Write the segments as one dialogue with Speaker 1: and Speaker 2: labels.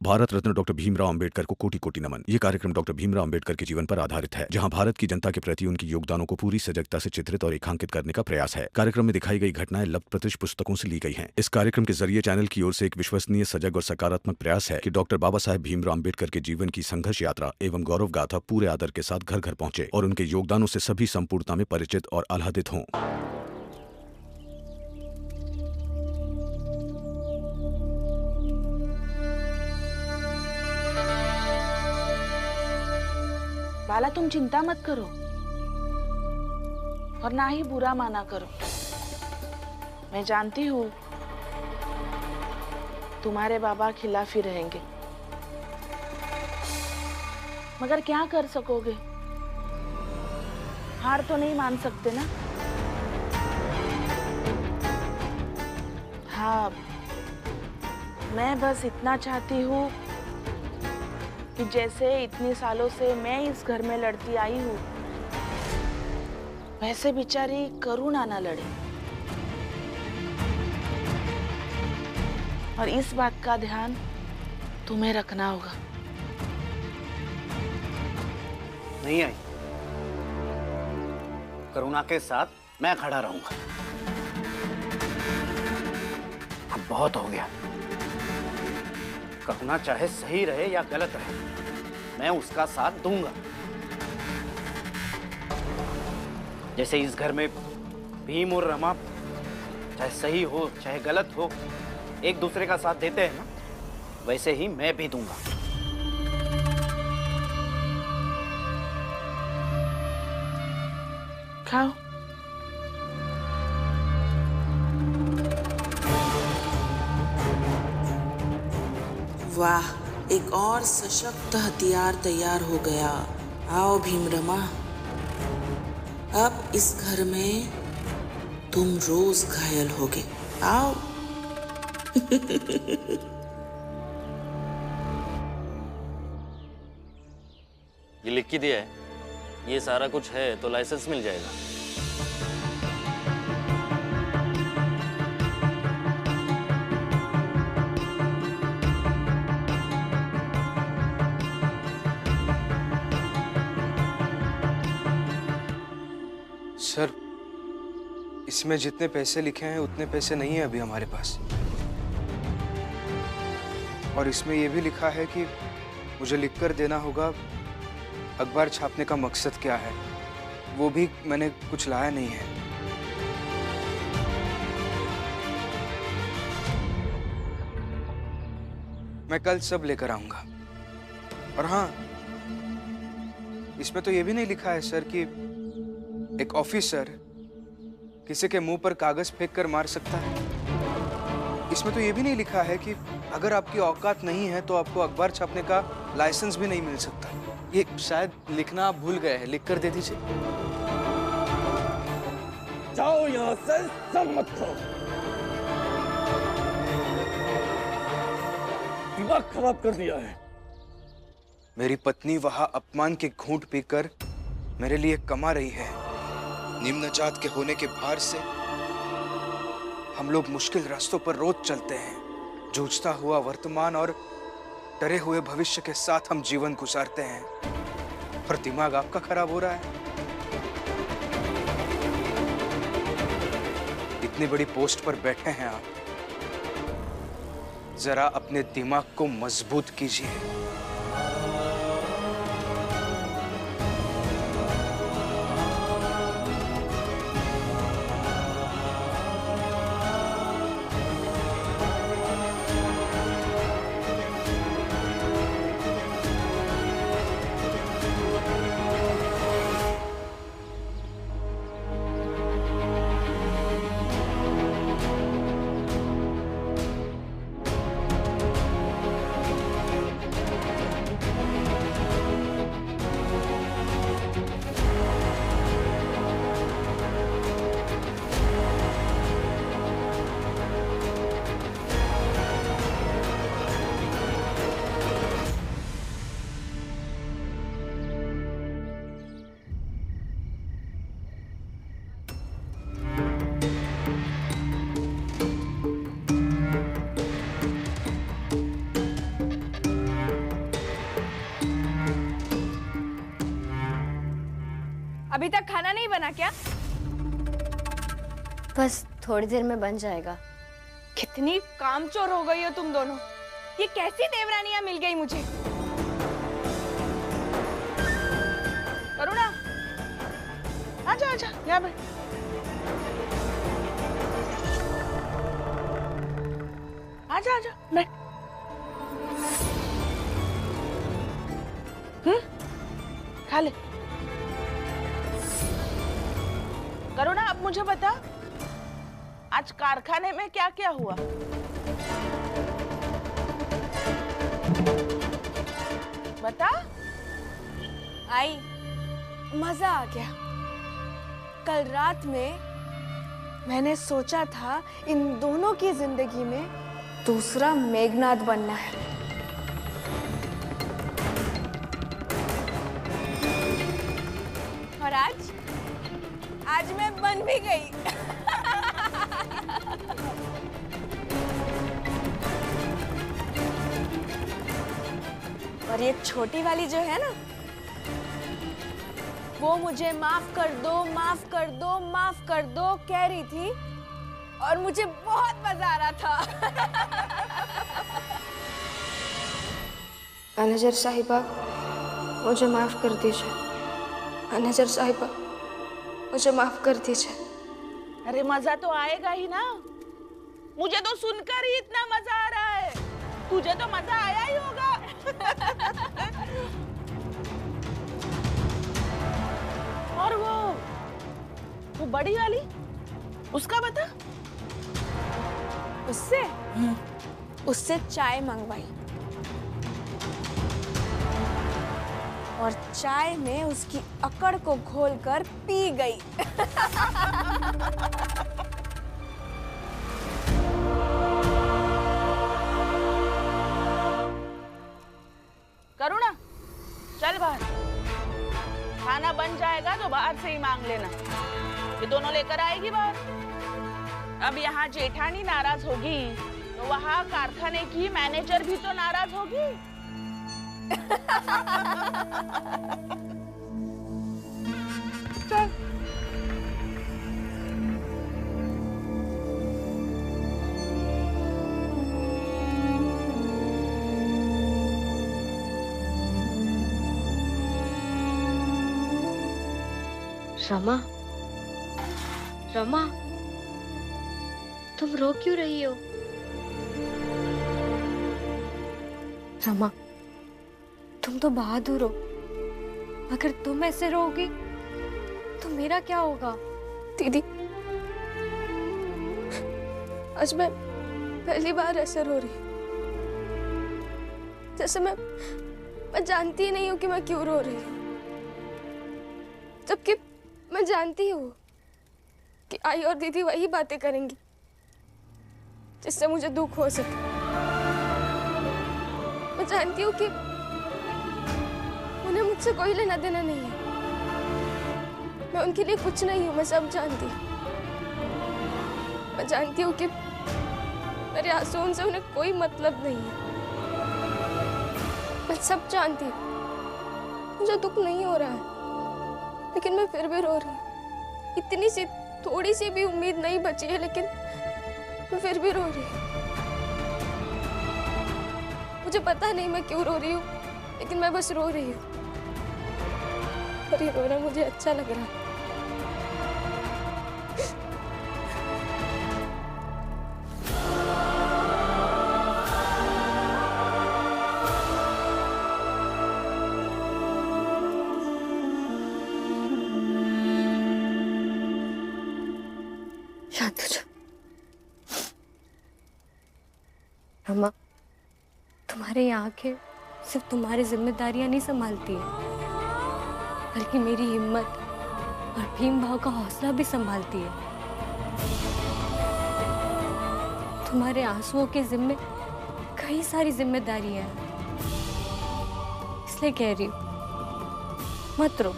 Speaker 1: Bharat Ratna doctor Bhimrao Ambedkar को कोटि कोटि नमन। ये कार्यक्रम डॉक्टर भीमराव अंबेडकर के जीवन पर आधारित है, जहां भारत की जनता के प्रति उनके योगदानों को पूरी सजगता से चित्रित और रेखांकित करने का प्रयास है। कार्यक्रम में दिखाई गई घटनाएं लब्ध पुस्तकों से ली गई हैं। इस कार्यक्रम के जरिए चैनल की ओर से एक विश्वसनीय, सजग और सकारात्मक प्रयास है कि डॉक्टर बाबा साहेब भीमराव अंबेडकर के जीवन की संघर्ष यात्रा एवं गौरव गाथा पूरे आदर के साथ घर घर पहुंचे और उनके योगदानों से सभी संपूर्णता में परिचित और आह्लादित हों।
Speaker 2: बाला, तुम चिंता मत करो और ना ही बुरा माना करो। मैं जानती हूँ तुम्हारे बाबा खिलाफ ही रहेंगे, मगर क्या कर सकोगे? हार तो नहीं मान सकते ना। हाँ, मैं बस इतना चाहती हूँ कि जैसे इतने सालों से मैं इस घर में लड़ती आई हूँ, वैसे बेचारी करुणा ना लड़े। और इस बात का ध्यान तुम्हें रखना होगा।
Speaker 3: नहीं आई, करुणा के साथ मैं खड़ा रहूंगा। अब बहुत हो गया। करुणा चाहे सही रहे या गलत रहे, मैं उसका साथ दूंगा। जैसे इस घर में भीम और रमा चाहे सही हो चाहे गलत हो एक दूसरे का साथ देते हैं ना, वैसे ही मैं भी दूंगा।
Speaker 2: खाओ। वाह, एक और सशक्त हथियार तैयार हो गया। आओ भीमरमा, अब इस घर में तुम रोज घायल होगे। आओ।
Speaker 4: ये लिख के दिया है, ये सारा कुछ है तो लाइसेंस मिल जाएगा।
Speaker 5: सर, इसमें जितने पैसे लिखे हैं उतने पैसे नहीं है अभी हमारे पास। और इसमें यह भी लिखा है कि मुझे लिखकर देना होगा अखबार छापने का मकसद क्या है। वो भी मैंने कुछ लाया नहीं है। मैं कल सब लेकर आऊंगा। और हाँ, इसमें तो ये भी नहीं लिखा है सर कि एक ऑफिसर किसी के मुंह पर कागज फेंक कर मार सकता है। इसमें तो ये भी नहीं लिखा है कि अगर आपकी औकात नहीं है तो आपको अखबार छापने का लाइसेंस भी नहीं मिल सकता। ये शायद लिखना आप भूल गए हैं, लिख कर दे दीजिए।
Speaker 6: जाओ यहाँ से, सब मत करो। दिमाग खराब कर दिया है।
Speaker 5: मेरी पत्नी वहां अपमान के घूंट पीकर मेरे लिए कमा रही है। निम्न जात के होने के भार से हम लोग मुश्किल रास्तों पर रोज चलते हैं। जूझता हुआ वर्तमान और डरे हुए भविष्य के साथ हम जीवन गुजारते हैं। पर दिमाग आपका खराब हो रहा है। इतनी बड़ी पोस्ट पर बैठे हैं आप, जरा अपने दिमाग को मजबूत कीजिए।
Speaker 7: अभी तक खाना नहीं बना क्या?
Speaker 8: बस थोड़ी देर में बन जाएगा।
Speaker 7: कितनी कामचोर हो गई हो तुम दोनों। ये कैसी देवरानियां मिल गई मुझे।
Speaker 2: करुणा, आजा आजा यहाँ पे। आजा आजा बैठ। खा ले। करुणा, अब मुझे बता, आज कारखाने में क्या क्या हुआ? बता।
Speaker 7: आई, मजा आ गया। कल रात में मैंने सोचा था इन दोनों की जिंदगी में दूसरा मेघनाद बनना है। और आज मैं बन भी गई। और ये छोटी वाली जो है ना, वो मुझे माफ कर दो, माफ कर दो, माफ कर दो कह रही थी और मुझे बहुत मजा आ रहा था।
Speaker 8: मैनेजर साहिबा, मुझे माफ कर दीजिए। मैनेजर साहिबा, मुझे माफ कर दीजिए।
Speaker 2: अरे मजा तो आएगा ही ना। मुझे तो सुनकर ही इतना मजा आ रहा है, तुझे तो मजा आया ही होगा। और वो बड़ी वाली, उसका बता।
Speaker 7: उससे चाय मंगवाई और चाय में उसकी अकड़ को घोलकर पी गई।
Speaker 2: करुणा, चल बाहर। खाना बन जाएगा तो बाहर से ही मांग लेना। ये दोनों लेकर आएगी बाहर। अब यहाँ जेठानी नाराज होगी तो वहाँ कारखाने की मैनेजर भी तो नाराज होगी। चल।
Speaker 8: रमा, रमा, तुम रो क्यों रही हो? रमा, तुम तो बहादुर हो। अगर तुम ऐसे रोगी तो मेरा क्या होगा?
Speaker 7: दीदी, आज मैं पहली बार ऐसे रो रही हूँ। जैसे मैं जानती ही नहीं हूँ कि मैं क्यों रो रही हूँ, जबकि मैं जानती हूँ कि आई और दीदी वही बातें करेंगी जिससे मुझे दुख हो सके। मैं जानती हूँ कि उन्हें मुझसे कोई लेना देना नहीं है। मैं उनके लिए कुछ नहीं हूँ, मैं सब जानती हूँ। मैं जानती हूँ कि मेरे आंसुओं से उन्हें कोई मतलब नहीं है। मैं सब जानती हूँ। मुझे दुख नहीं हो रहा है, लेकिन मैं फिर भी रो रही हूँ। इतनी सी थोड़ी सी भी उम्मीद नहीं बची है, लेकिन मैं फिर भी रो रही हूँ। मुझे पता नहीं मैं क्यों रो रही हूँ, लेकिन मैं बस रो रही हूँ। और ये रोना मुझे अच्छा लग रहा है।
Speaker 8: शांत हो जाओ। रमा, तुम्हारे ये आंखें सिर्फ तुम्हारी जिम्मेदारियां नहीं संभालती है, बल्कि मेरी हिम्मत और भीम भाव का हौसला भी संभालती है। तुम्हारे आंसुओं के जिम्मे कई सारी जिम्मेदारियां हैं, इसलिए कह रही हूं, मत रो।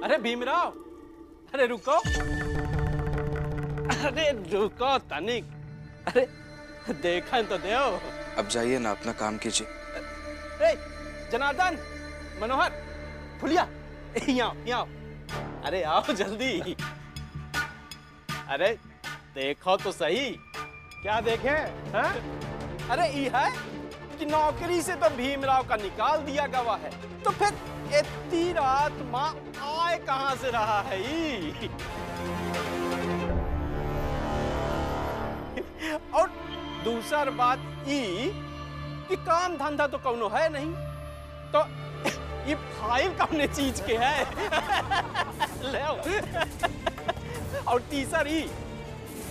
Speaker 6: अरे भीमराव, अरे रुको, अरे रुको तनिक। अरे देखन तो दो।
Speaker 5: अब जाइए ना, अपना काम कीजिए।
Speaker 6: ए, जनार्दन, मनोहर, फुलिया, यहाँ यहाँ, अरे आओ जल्दी। अरे देखो तो सही। क्या देखे? हाँ? अरे ये है कि नौकरी से तो भीमराव का निकाल दिया गवा है, तो फिर इतनी रात माँ आए कहाँ से रहा है ई? और दूसर बात ई कि काम धंधा तो कौनो है नहीं, तो ये फाइल कौने चीज के है? ले और तीसर ही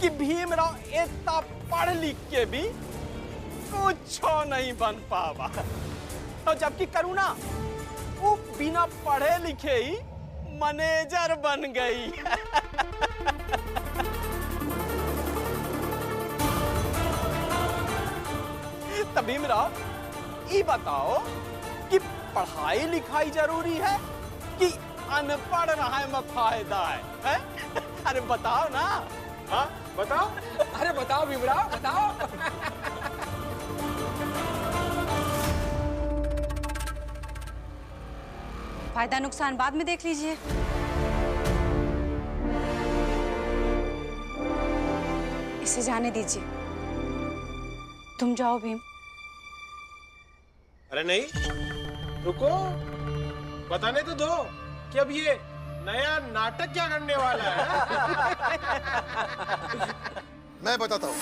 Speaker 6: कि भीमराव इतना पढ़ लिख के भी कुछ नहीं बन पावा, तो जबकि करुणा वो बिना पढ़े लिखे ही मैनेजर बन गई। तो भीमराव ये बताओ कि पढ़ाई लिखाई जरूरी है कि अनपढ़ रहे में फायदा है? अरे बताओ ना। हाँ बताओ।
Speaker 9: अरे बताओ भीमराव, बताओ।
Speaker 10: फायदा नुकसान बाद में देख लीजिए। इसे जाने दीजिए। तुम जाओ भीम।
Speaker 9: अरे नहीं, रुको, बताने तो दो कि अब ये नया नाटक क्या करने वाला है।
Speaker 11: मैं बताता हूँ।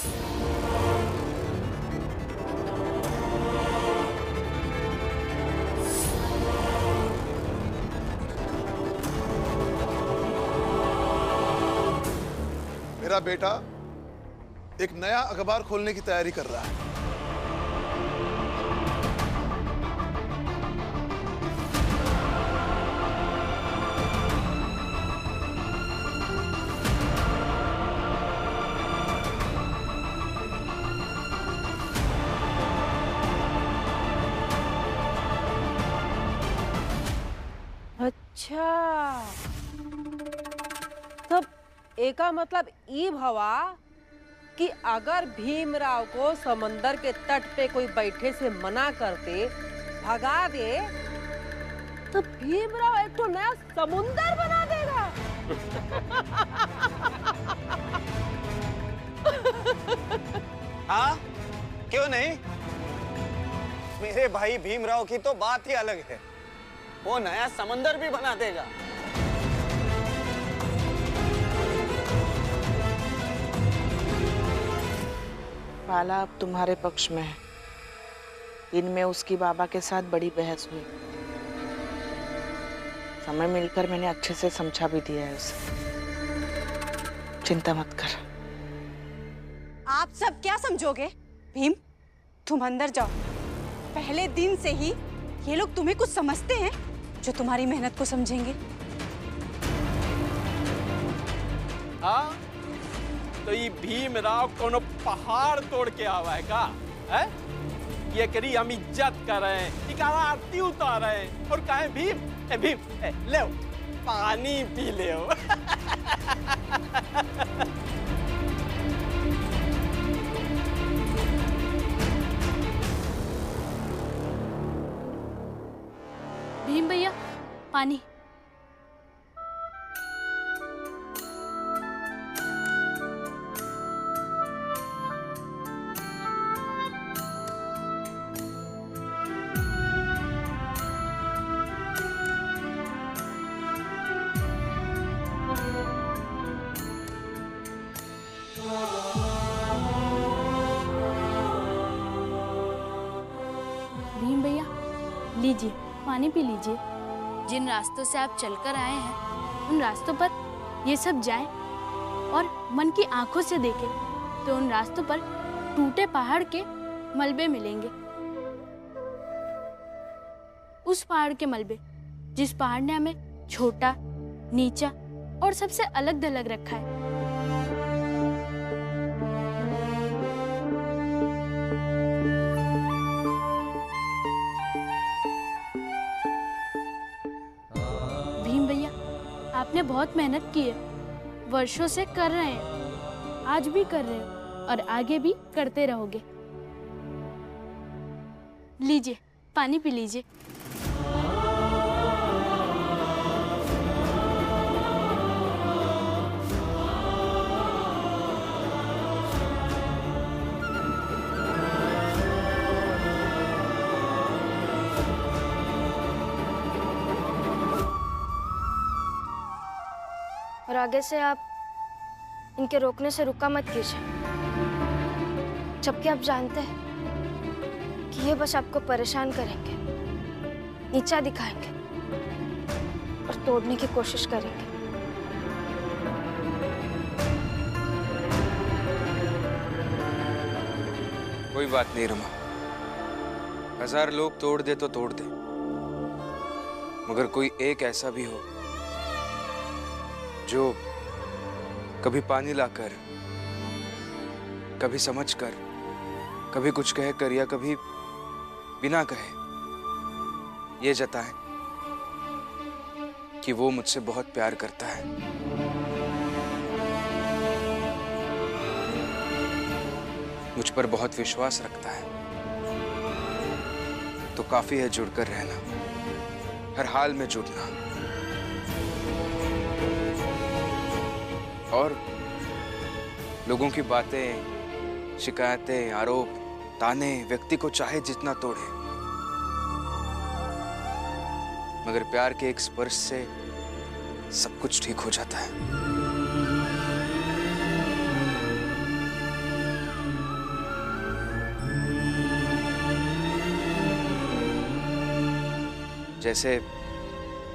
Speaker 11: मेरा बेटा एक नया अखबार खोलने की तैयारी कर रहा है।
Speaker 12: अच्छा, तब एका मतलब ई भवा कि अगर भीमराव को समंदर के तट पे कोई बैठे से मना करते, भगा दे, तो भीमराव एक तो नया समुंदर बना देगा।
Speaker 3: हाँ, क्यों नहीं? मेरे भाई भीमराव की तो बात ही अलग है, वो नया समंदर भी बना देगा।
Speaker 2: बाला अब तुम्हारे पक्ष में है। इनमें उसकी बाबा के साथ बड़ी बहस हुई, समय मिलकर मैंने अच्छे से समझा भी दिया है उसे। चिंता मत कर।
Speaker 10: आप सब क्या समझोगे? भीम, तुम अंदर जाओ। पहले दिन से ही ये लोग तुम्हें कुछ समझते हैं जो तुम्हारी मेहनत को समझेंगे।
Speaker 6: हाँ, तो ये भीमराव कोनो पहाड़ तोड़ के आवा है का? है? ये करी हम इज्जत करें, इका आरती उतारें और कहें भीम, भीम, ले पानी पी ले।
Speaker 13: भीम भैया, पानी। भीम भैया, लीजिए, पानी पी लीजिए। जिन रास्तों से आप चलकर आए हैं, उन रास्तों पर ये सब जाएं और मन की आंखों से देखें, तो उन रास्तों पर टूटे पहाड़ के मलबे मिलेंगे। उस पहाड़ के मलबे जिस पहाड़ ने हमें छोटा, नीचा और सबसे अलग थलग रखा है। भीम भैया, आपने बहुत मेहनत की है, वर्षों से कर रहे हैं, आज भी कर रहे हो, और आगे भी करते रहोगे। लीजिए, पानी पी लीजिए।
Speaker 14: और आगे से आप इनके रोकने से रुका मत कीजिए, जबकि आप जानते हैं कि ये बस आपको परेशान करेंगे, नीचा दिखाएंगे और तोड़ने की कोशिश करेंगे।
Speaker 5: कोई बात नहीं रमा, 1000 लोग तोड़ दे तो तोड़ दे, मगर कोई एक ऐसा भी हो जो कभी पानी लाकर, कभी समझकर, कभी कुछ कहकर या कभी बिना कहे ये जताए कि वो मुझसे बहुत प्यार करता है। मुझ पर बहुत विश्वास रखता है, तो काफी है जुड़कर रहना, हर हाल में जुड़ना। और लोगों की बातें, शिकायतें, आरोप, ताने व्यक्ति को चाहे जितना तोड़े, मगर प्यार के एक स्पर्श से सब कुछ ठीक हो जाता है। जैसे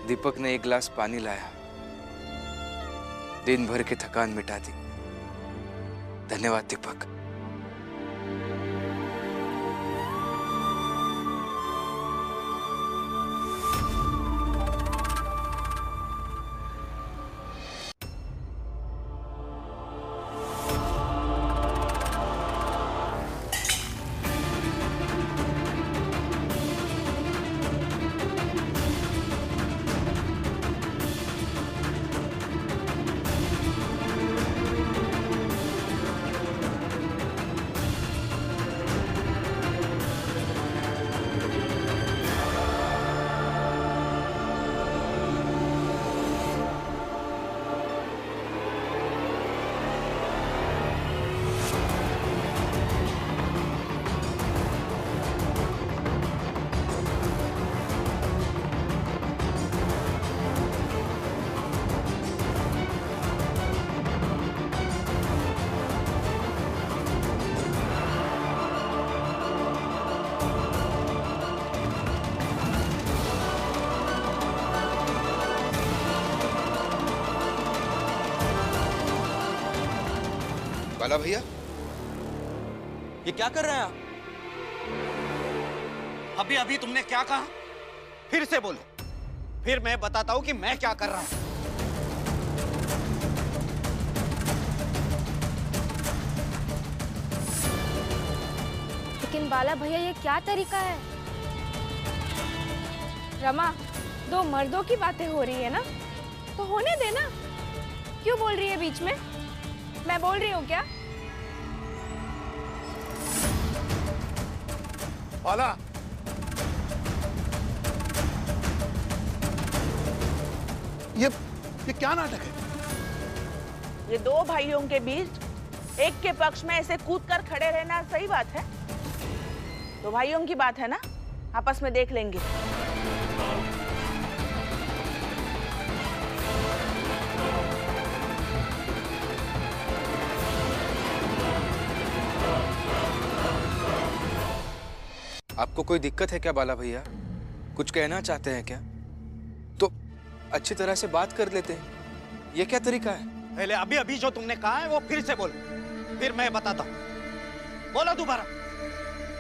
Speaker 5: दीपक ने एक गिलास पानी लाया, दिन भर की थकान मिटा दी। धन्यवाद दीपक। बाला भैया,
Speaker 3: ये क्या कर रहे हैं आप? अभी अभी तुमने क्या कहा? फिर से बोलो, फिर मैं बताता हूं कि मैं क्या कर रहा हूं।
Speaker 14: लेकिन बाला भैया, ये क्या तरीका है?
Speaker 7: रमा, दो मर्दों की बातें हो रही है ना, तो होने देना। क्यों बोल रही है बीच में? मैं बोल रही हूँ क्या?
Speaker 11: बाला, ये क्या नाटक है?
Speaker 2: ये दो भाइयों के बीच एक के पक्ष में ऐसे कूद कर खड़े रहना सही बात है? दो भाइयों की बात है ना, आपस में देख लेंगे।
Speaker 5: आपको कोई दिक्कत है क्या बाला भैया? कुछ कहना चाहते हैं क्या? तो अच्छी तरह से बात कर लेते हैं। ये क्या तरीका है?
Speaker 3: पहले अभी अभी जो तुमने कहा है वो फिर से बोलो, फिर मैं बताता हूँ। बोलो दोबारा।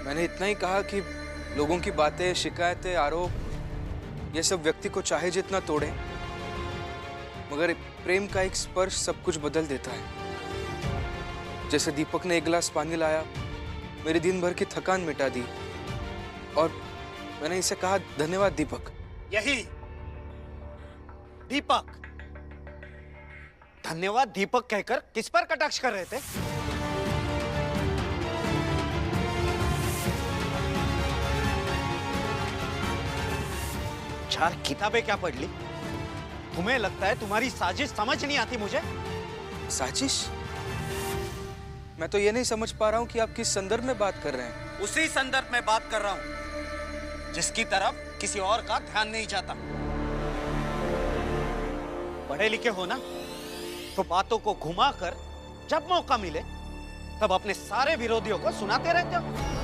Speaker 5: मैंने इतना ही कहा कि लोगों की बातें, शिकायतें, आरोप, ये सब व्यक्ति को चाहे जितना तोड़े, मगर प्रेम का एक स्पर्श सब कुछ बदल देता है। जैसे दीपक ने एक गिलास पानी लाया, मेरी दिन भर की थकान मिटा दी, और मैंने इसे कहा धन्यवाद दीपक।
Speaker 3: यही दीपक, धन्यवाद दीपक कहकर किस पर कटाक्ष कर रहे थे? चार किताबें क्या पढ़ ली? तुम्हें लगता है तुम्हारी साजिश समझ नहीं आती मुझे?
Speaker 5: साजिश? मैं तो ये नहीं समझ पा रहा हूँ कि आप किस संदर्भ में बात कर रहे हैं।
Speaker 3: उसी संदर्भ में बात कर रहा हूँ जिसकी तरफ किसी और का ध्यान नहीं जाता। पढ़े लिखे हो ना, तो बातों को घुमाकर जब मौका मिले तब अपने सारे विरोधियों को सुनाते रहते हो।